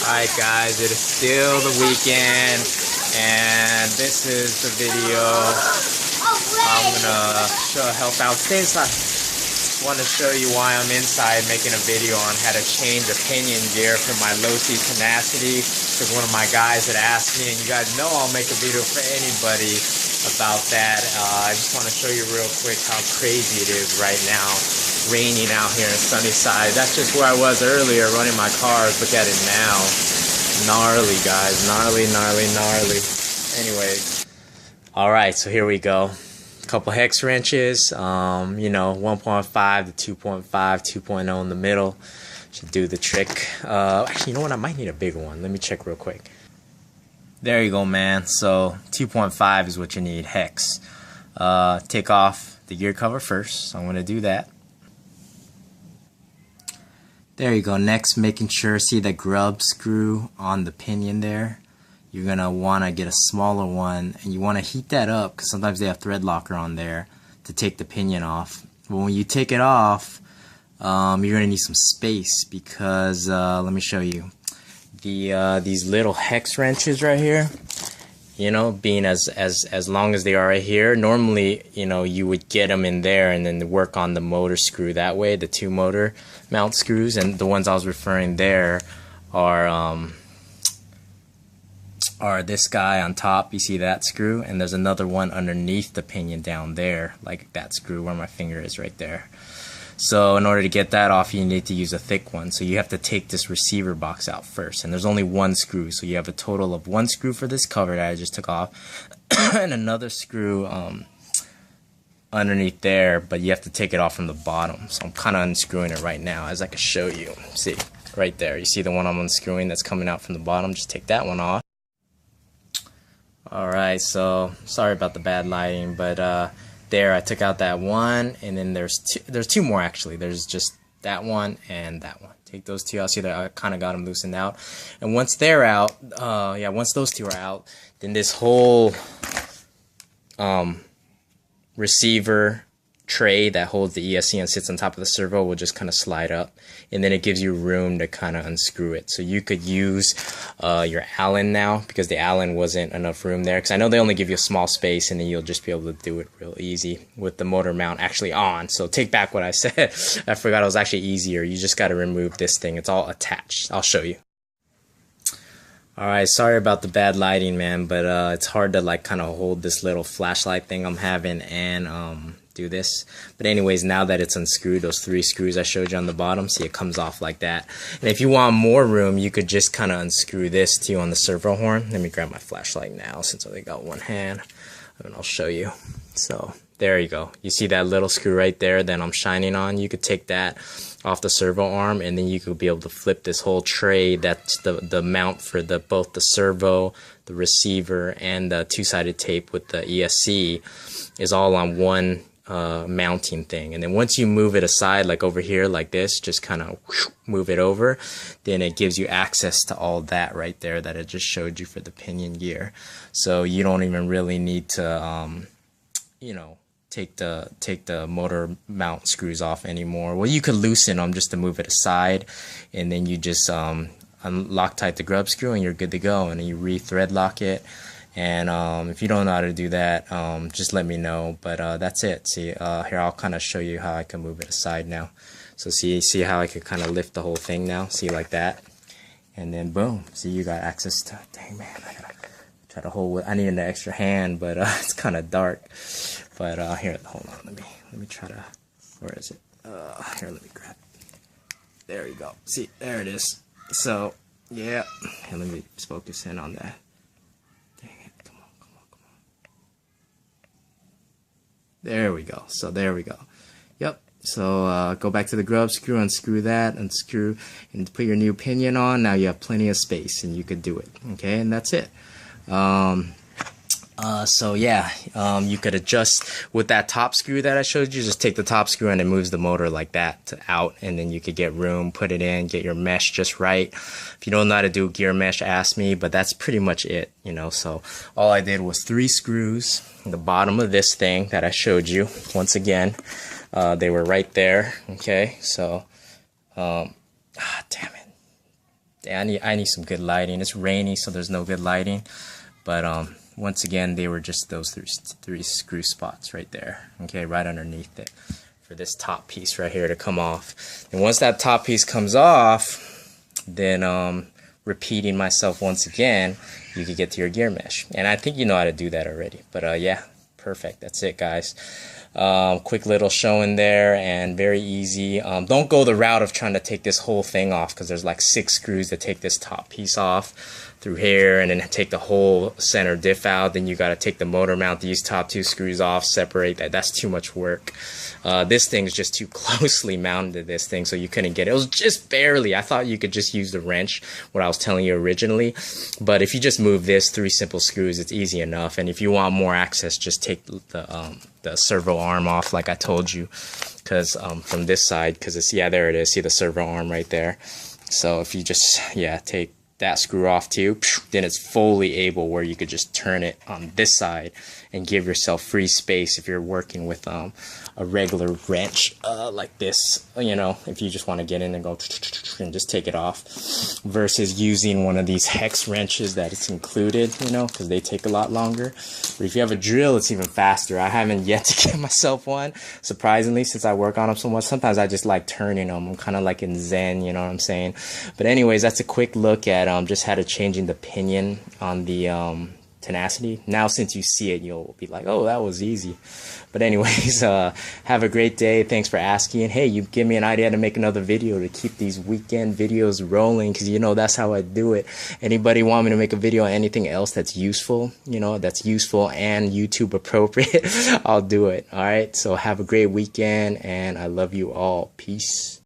Alright guys, it is still the weekend, and this is the video. I'm gonna help out. Stay inside. Want to show you why I'm inside making a video on how to change a pinion gear for my LOSI Tenacity, because one of my guys had asked me, and you guys know I'll make a video for anybody about that. I just want to show you real quick how crazy it is right now. Raining out here in Sunnyside. That's just where I was earlier running my cars. Look at it now. Gnarly, guys. Gnarly. Anyway, alright, so here we go. A couple hex wrenches, 1.5 to 2.5, 2.0 in the middle. Should do the trick. Actually, you know what? I might need a bigger one. Let me check real quick. There you go, man. So 2.5 is what you need, hex. Take off the gear cover first. So I'm going to do that. There you go. Next, making sure, see the grub screw on the pinion there. You're going to want to get a smaller one, and you want to heat that up because sometimes they have thread locker on there to take the pinion off. But when you take it off, you're going to need some space because, let me show you. These little hex wrenches right here, being as long as they are right here, normally, you would get them in there and then work on the motor screw that way, the two motor mount screws. And the ones I was referring there are this guy on top. You see that screw, and there's another one underneath the pinion down there, like that screw where my finger is right there. So in order to get that off, you need to use a thick one. So you have to take this receiver box out first, and there's only one screw, so you have a total of one screw for this cover that I just took off and another screw underneath there, but you have to take it off from the bottom. So I'm kind of unscrewing it right now as I can show you. See right there, you see the one I'm unscrewing that's coming out from the bottom. Just take that one off. Alright, so sorry about the bad lighting, but there I took out that one, and then there's two more actually. There's just that one and that one. Take those two out. See that I kind of got them loosened out, and once they're out, once those two are out, then this whole receiver tray that holds the ESC and sits on top of the servo will just kind of slide up, and then it gives you room to kind of unscrew it. So you could use your Allen now, because the Allen wasn't enough room there, because I know they only give you a small space, and then you'll just be able to do it real easy with the motor mount actually on. So take back what I said. I forgot it was actually easier. You just got to remove this thing. It's all attached. I'll show you. Alright, sorry about the bad lighting, man, but it's hard to kind of hold this little flashlight thing I'm having and do this. But anyways, now that it's unscrewed, those three screws I showed you on the bottom, see it comes off like that. And if you want more room, you could just kind of unscrew this too on the servo horn. Let me grab my flashlight now since I only got one hand, and I'll show you. So there you go. You see that little screw right there that I'm shining on? You could take that off the servo arm, and then you could be able to flip this whole tray. That's the mount for both the servo, the receiver, and the two-sided tape with the ESC is all on one mounting thing. And then once you move it aside, like over here like this, just kind of move it over, then it gives you access to all that right there that it just showed you for the pinion gear. So you don't even really need to take the motor mount screws off anymore. Well, you could loosen them just to move it aside, and then you just Loctite the grub screw and you're good to go, and then you re-thread lock it. And if you don't know how to do that, just let me know. But that's it. See, here I'll kind of show you how I can move it aside now. So see how I could kind of lift the whole thing now. See, like that, and then boom. See, you got access to. Dang, man, I gotta try to hold. I need an extra hand, but it's kind of dark. But here, hold on. Let me try to. Where is it? Here, let me grab it. There you go. See, there it is. So yeah, and let me just focus in on that. There we go. So there we go. Yep. So go back to the grub screw, unscrew that, unscrew, and put your new pinion on. Now you have plenty of space, and you could do it. Okay, and that's it. So yeah, you could adjust with that top screw that I showed you. Just take the top screw and it moves the motor like that out, and then you could get room, put it in, get your mesh just right. If you don't know how to do gear mesh, ask me, but that's pretty much it, So all I did was 3 screws in the bottom of this thing that I showed you. Once again, they were right there. Okay, so damn I need some good lighting. It's rainy, so there's no good lighting. But once again, they were just those three screw spots right there. Okay, right underneath it for this top piece right here to come off. And once that top piece comes off, then repeating myself once again, you could get to your gear mesh. And I think you know how to do that already. But yeah, perfect. That's it, guys. Quick little show in there and very easy. Don't go the route of trying to take this whole thing off, because there's like 6 screws that take this top piece off through here, and then take the whole center diff out. Then you got to take the motor mount, these top 2 screws off, separate that. That's too much work. This thing's just too closely mounted to this thing, so you couldn't get it. It was just barely. I thought you could just use the wrench, what I was telling you originally, but if you just move this 3 simple screws, it's easy enough. And if you want more access, just take the servo arm off, like I told you, because from this side, because it's, yeah, there it is. See the servo arm right there. So if you just, yeah, take that screw off too, then it's fully able where you could just turn it on this side and give yourself free space if you're working with a regular wrench like this, you know, if you just want to get in and go and just take it off, versus using one of these hex wrenches that it's included, you know, because they take a lot longer. But if you have a drill, it's even faster. I haven't yet to get myself one, surprisingly, since I work on them so much. Sometimes I just like turning them. I'm kind of like in Zen, you know what I'm saying? But anyways, that's a quick look at just how to changing the pinion on the Tenacity. Now since you see it, you'll be like, oh, that was easy. But anyways, have a great day. Thanks for asking. Hey, you give me an idea to make another video to keep these weekend videos rolling, because you know that's how I do it. Anybody want me to make a video on anything else that's useful, you know, that's useful and YouTube appropriate, I'll do it. All right, so have a great weekend, and I love you all. Peace.